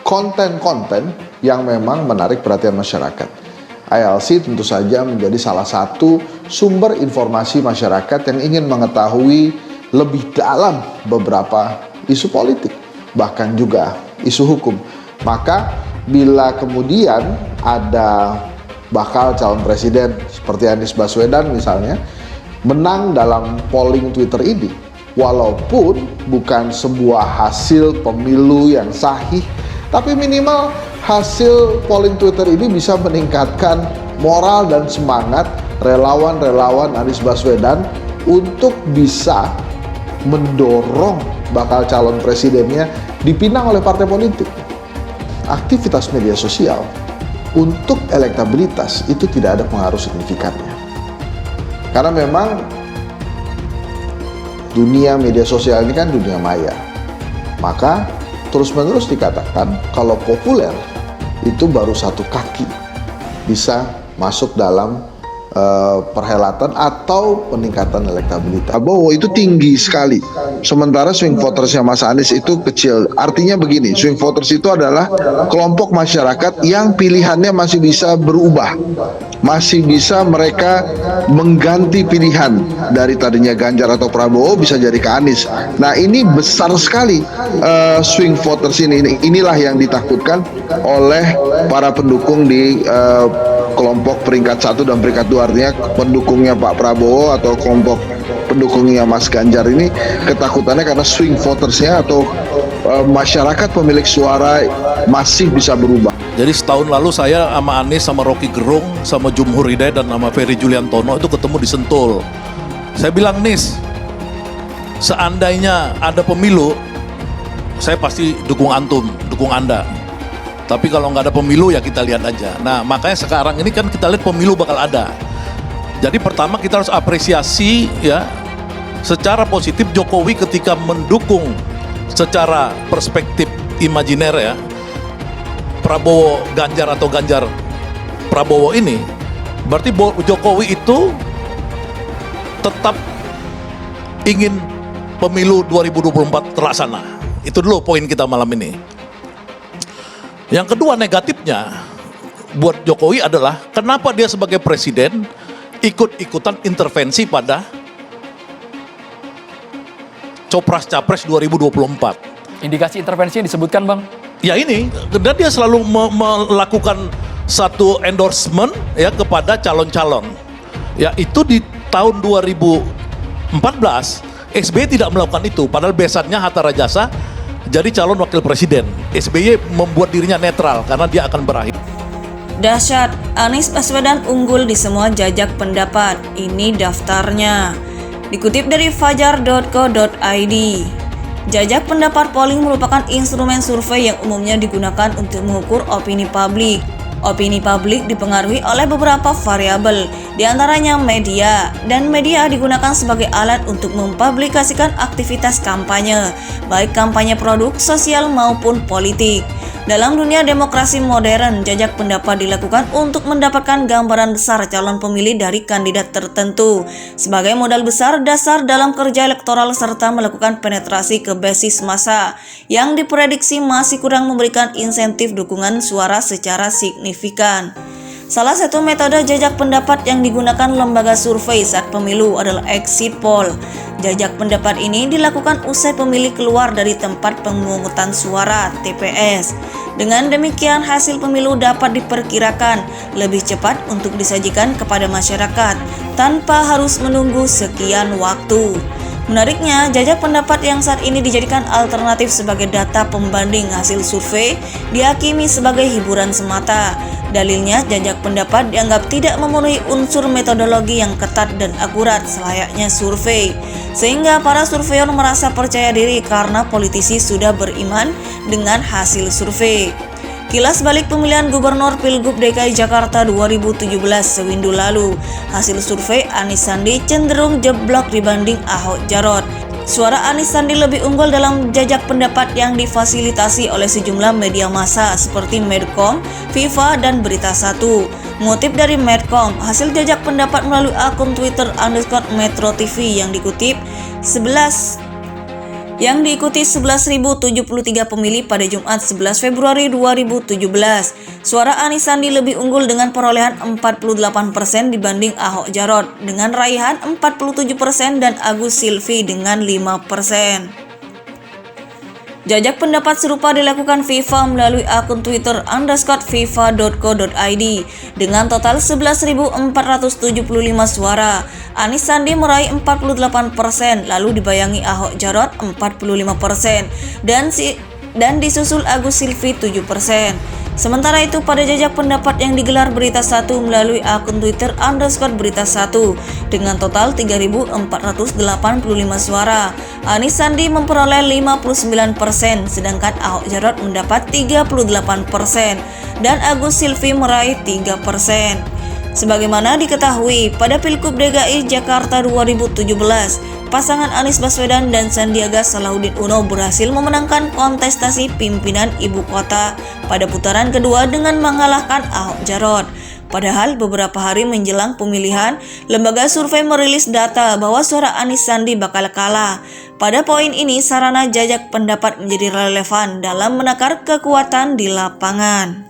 konten-konten yang memang menarik perhatian masyarakat. ILC tentu saja menjadi salah satu sumber informasi masyarakat yang ingin mengetahui lebih dalam beberapa isu politik, bahkan juga isu hukum. Maka bila kemudian ada bakal calon presiden seperti Anies Baswedan misalnya menang dalam polling Twitter ini, walaupun bukan sebuah hasil pemilu yang sahih, tapi minimal hasil polling Twitter ini bisa meningkatkan moral dan semangat relawan-relawan Anies Baswedan untuk bisa mendorong bakal calon presidennya dipinang oleh partai politik. Aktivitas media sosial untuk elektabilitas itu tidak ada pengaruh signifikannya. Karena memang dunia media sosial ini kan dunia maya. Maka terus-menerus dikatakan kalau populer itu baru satu kaki bisa masuk dalam perhelatan atau peningkatan elektabilitas. Prabowo itu tinggi sekali, sementara swing votersnya Mas Anies itu kecil. Artinya begini, swing voters itu adalah kelompok masyarakat yang pilihannya masih bisa berubah, masih bisa mereka mengganti pilihan dari tadinya Ganjar atau Prabowo bisa jadi ke Anies. Nah ini besar sekali swing voters ini. Inilah yang ditakutkan oleh para pendukung di kelompok peringkat 1 dan peringkat 2, artinya pendukungnya Pak Prabowo atau kelompok pendukungnya Mas Ganjar ini ketakutannya karena swing votersnya atau masyarakat pemilik suara masih bisa berubah. Jadi setahun lalu saya sama Anies, sama Rocky Gerung, sama Jumhur Hidayat dan sama Ferry Juliantono itu ketemu di Sentul. Saya bilang, Nis, seandainya ada pemilu, saya pasti dukung antum, dukung Anda. Tapi kalau nggak ada pemilu ya kita lihat aja. Nah makanya sekarang ini kan kita lihat pemilu bakal ada. Jadi pertama kita harus apresiasi ya secara positif Jokowi ketika mendukung secara perspektif imajiner ya Prabowo Ganjar atau Ganjar Prabowo ini. Berarti Jokowi itu tetap ingin pemilu 2024 terlaksana. Itu dulu poin kita malam ini. Yang kedua negatifnya buat Jokowi adalah kenapa dia sebagai presiden ikut-ikutan intervensi pada Copras-Capres 2024. Indikasi intervensi yang disebutkan Bang? Ya ini, dan dia selalu melakukan satu endorsement ya kepada calon-calon. Ya itu di tahun 2014 SBY tidak melakukan itu, padahal besannya Hatta Rajasa jadi calon wakil presiden. SBY membuat dirinya netral karena dia akan berakhir. Dahsyat, Anies Baswedan unggul di semua jajak pendapat. Ini daftarnya. Dikutip dari fajar.co.id. Jajak pendapat polling merupakan instrumen survei yang umumnya digunakan untuk mengukur opini publik. Opini publik dipengaruhi oleh beberapa variabel, diantaranya media, dan media digunakan sebagai alat untuk mempublikasikan aktivitas kampanye, baik kampanye produk, sosial maupun politik. Dalam dunia demokrasi modern, jajak pendapat dilakukan untuk mendapatkan gambaran besar calon pemilih dari kandidat tertentu sebagai modal besar dasar dalam kerja elektoral serta melakukan penetrasi ke basis massa yang diprediksi masih kurang memberikan insentif dukungan suara secara signifikan. Salah satu metode jajak pendapat yang digunakan lembaga survei saat pemilu adalah exit poll. Jajak pendapat ini dilakukan usai pemilih keluar dari tempat pemungutan suara (TPS). Dengan demikian, hasil pemilu dapat diperkirakan lebih cepat untuk disajikan kepada masyarakat tanpa harus menunggu sekian waktu. Menariknya, jajak pendapat yang saat ini dijadikan alternatif sebagai data pembanding hasil survei dihakimi sebagai hiburan semata. Dalilnya, jajak pendapat dianggap tidak memenuhi unsur metodologi yang ketat dan akurat selayaknya survei, sehingga para surveyor merasa percaya diri karena politisi sudah beriman dengan hasil survei. Kilas balik pemilihan gubernur Pilgub DKI Jakarta 2017 sewindu lalu, hasil survei Anies Sandi cenderung jeblok dibanding Ahok Jarot. Suara Anies Sandi lebih unggul dalam jajak pendapat yang difasilitasi oleh sejumlah media massa seperti Medcom, Viva, dan Berita Satu. Mengutip dari Medcom, hasil jajak pendapat melalui akun Twitter _Metro TV yang dikutip 11 yang diikuti 11.073 pemilih pada Jumat 11 Februari 2017. Suara Anies Sandi lebih unggul dengan perolehan 48% dibanding Ahok Jarot dengan raihan 47% dan Agus Silvi dengan 5%. Jajak pendapat serupa dilakukan FIFA melalui akun Twitter _fifa.co.id dengan total 11.475 suara. Anies Sandi meraih 48%, lalu dibayangi Ahok Jarot 45% dan disusul Agus Silvi 7%. Sementara itu pada jajak pendapat yang digelar Berita 1 melalui akun Twitter _berita1 dengan total 3.485 suara, Anies Sandi memperoleh 59%, sedangkan Ahok Jarot mendapat 38% dan Agus Silvi meraih 3%. Sebagaimana diketahui, pada Pilgub DKI Jakarta 2017, pasangan Anies Baswedan dan Sandiaga Salahuddin Uno berhasil memenangkan kontestasi pimpinan ibu kota pada putaran kedua dengan mengalahkan Ahok Jarot. Padahal beberapa hari menjelang pemilihan, lembaga survei merilis data bahwa suara Anies Sandi bakal kalah. Pada poin ini, sarana jajak pendapat menjadi relevan dalam menakar kekuatan di lapangan.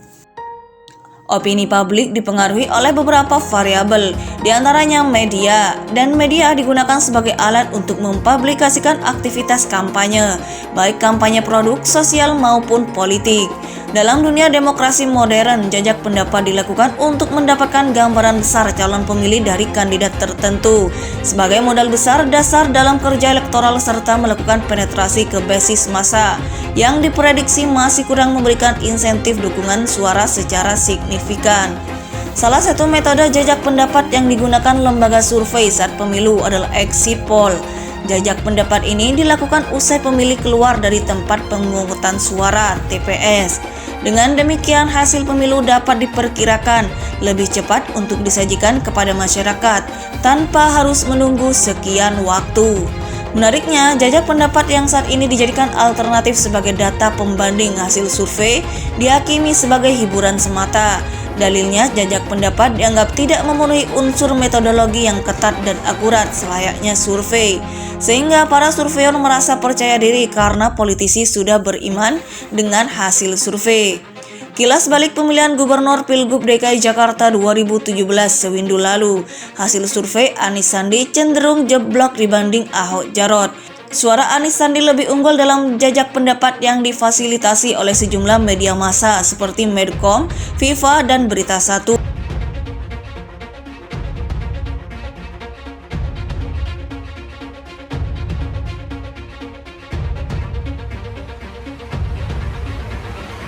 Opini publik dipengaruhi oleh beberapa variabel, diantaranya media, dan media digunakan sebagai alat untuk mempublikasikan aktivitas kampanye, baik kampanye produk, sosial maupun politik. Dalam dunia demokrasi modern, jajak pendapat dilakukan untuk mendapatkan gambaran besar calon pemilih dari kandidat tertentu, sebagai modal besar dasar dalam kerja elektoral serta melakukan penetrasi ke basis massa, yang diprediksi masih kurang memberikan insentif dukungan suara secara signifikan. Salah satu metode jajak pendapat yang digunakan lembaga survei saat pemilu adalah exit poll. Jajak pendapat ini dilakukan usai pemilih keluar dari tempat pemungutan suara (TPS). Dengan demikian, hasil pemilu dapat diperkirakan lebih cepat untuk disajikan kepada masyarakat tanpa harus menunggu sekian waktu. Menariknya, jajak pendapat yang saat ini dijadikan alternatif sebagai data pembanding hasil survei dihakimi sebagai hiburan semata. Dalilnya, jajak pendapat dianggap tidak memenuhi unsur metodologi yang ketat dan akurat selayaknya survei, sehingga para surveyor merasa percaya diri karena politisi sudah beriman dengan hasil survei. Kilas balik pemilihan gubernur Pilgub DKI Jakarta 2017 sewindu lalu, hasil survei Anies Sandi cenderung jeblok dibanding Ahok Jarot. Suara Anies Sandi lebih unggul dalam jajak pendapat yang difasilitasi oleh sejumlah media massa seperti Medcom, FIFA, dan Berita 1.